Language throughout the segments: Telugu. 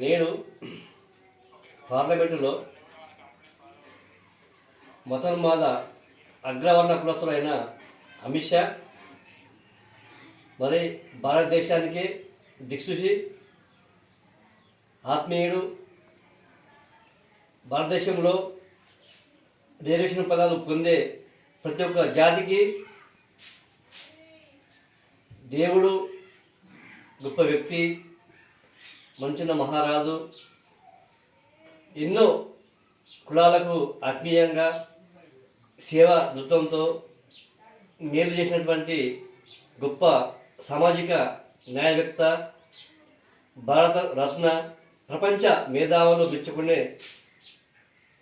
నేను పార్లమెంటులో మతోన్మాద అగ్రవర్ణ కులస్తులైన అమిత్ షా మరి భారతదేశానికి దిక్సూచి ఆత్మీయుడు, భారతదేశంలో రిజర్వేషన్ పదాలు పొందే ప్రతి ఒక్క జాతికి దేవుడు, గొప్ప వ్యక్తి, మంచున్న మహారాజు, ఎన్నో కులాలకు ఆత్మీయంగా సేవా దృక్పథంతో మేలు చేసినటువంటి గొప్ప సామాజిక న్యాయవేత్త, భారత రత్న, ప్రపంచ మేధావులు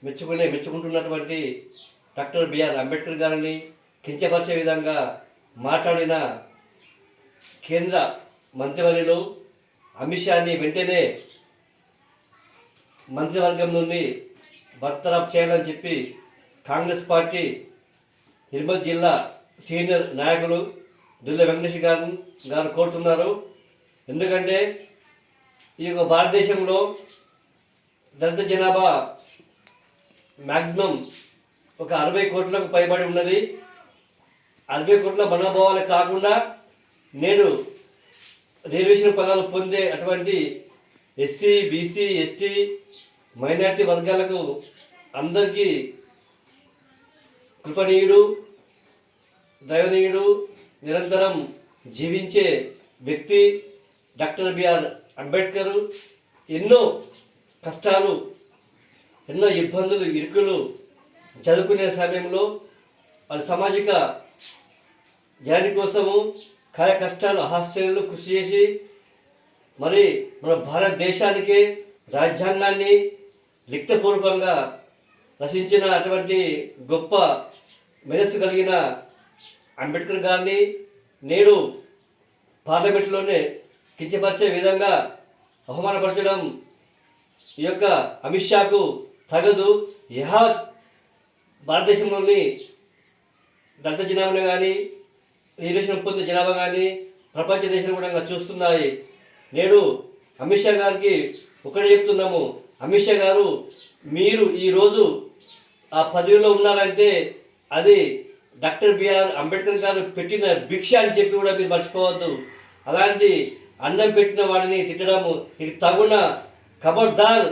మెచ్చుకుంటున్నటువంటి డాక్టర్ బిఆర్ అంబేద్కర్ గారిని కించపరిచే విధంగా మాట్లాడిన కేంద్ర మంత్రివర్యులు అమిత్ షాని వెంటనే మంత్రివర్గం నుండి బర్తరఫ్ చేయాలని చెప్పి కాంగ్రెస్ పార్టీ నిర్మల్ జిల్లా సీనియర్ నాయకులు దుల్ల వెంకటేష్ గారు కోరుతున్నారు. ఎందుకంటే ఈ యొక్క భారతదేశంలో దళిత జనాభా మ్యాక్సిమం ఒక 60 కోట్లకు పైబడి ఉన్నది. 60 కోట్ల మనోభావాలు కాకుండా నేడు రిజర్వేషన్ పదాలు పొందే అటువంటి ఎస్సీ, బీసీ, ఎస్టీ, మైనార్టీ వర్గాలకు అందరికీ కృపణీయుడు, దైవనీయుడు, నిరంతరం జీవించే వ్యక్తి డాక్టర్ బిఆర్ అంబేద్కర్. ఎన్నో కష్టాలు, ఎన్నో ఇబ్బందులు, ఇరుకులు చదువుకునే సమయంలో వారి సామాజిక జ్ఞాని కోసము కాయ కష్టాలు, హాస్టల్లో కృషి చేసి మరి మన భారతదేశానికి రాజ్యాంగాన్ని లిఖితపూర్వకంగా రచించిన అటువంటి గొప్ప మేధస్సు కలిగిన అంబేద్కర్ గారిని నేడు పార్లమెంటులోనే కించపరిచే విధంగా అవమానపరచడం ఈ యొక్క అమిత్ షాకు తగదు. యావత్ భారతదేశంలోని దళిత జనాభా కానీ, రిజర్వేషన్ పొందే జనాభా కానీ ప్రపంచ దేశాలు కూడా చూస్తున్నాయి. నేడు అమిత్ షా గారికి ఒకటే చెప్తున్నాము, అమిత్ షా గారు మీరు ఈరోజు ఆ పదవిలో ఉన్నారంటే అది డాక్టర్ బిఆర్ అంబేద్కర్ గారు పెట్టిన భిక్ష అని చెప్పి కూడా మీరు మర్చిపోవద్దు. అలాంటి అన్నం పెట్టిన వాడిని తిట్టడము నీకు తగున, ఖబర్దార్.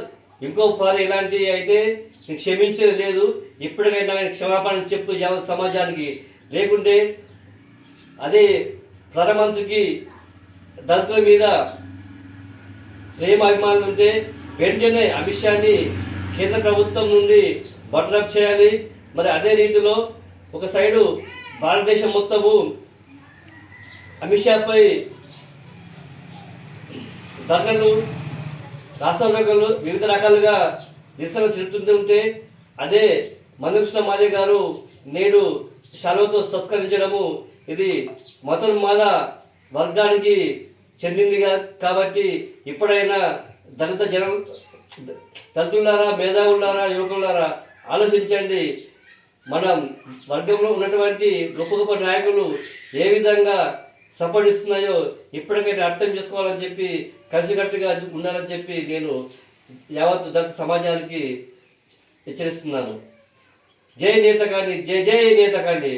ఇంకో పారి ఇలాంటివి అయితే నీకు క్షమించేది లేదు. ఇప్పటికైనా క్షమాపణ చెప్పు యావత్ సమాజానికి. లేకుంటే అదే ప్రధానమంత్రికి దళితుల మీద ప్రేమ అభిమానులు ఉంటే వెంటనే అమిత్ షాని కేంద్ర ప్రభుత్వం నుండి బర్తరఫ్ చేయాలి. మరి అదే రీతిలో ఒక సైడు భారతదేశం మొత్తము అమిత్ షాపై ధర్నలు, రాష్ట్రాలు వివిధ రకాలుగా నిరసనలు చెబుతుంటే అదే మందకృష్ణ మాదే గారు నేడు సెలవుతో సత్కరించడము ఇది మతోన్మాద వర్గానికి చెందింది కాబట్టి ఇప్పుడైనా దళితులారా, మేధావులారా, యువకులారా ఆలోచించండి. మనం వర్గంలో ఉన్నటువంటి గొప్ప గొప్ప నాయకులు ఏ విధంగా సపోర్ట్ ఇస్తున్నాయో ఇప్పటికైనా అర్థం చేసుకోవాలని చెప్పి, కలిసికట్టుగా ఉండాలని చెప్పి నేను యావత్ దళిత సమాజానికి హెచ్చరిస్తున్నాను. జై నేత కానీ, జై జై నేత కానీ.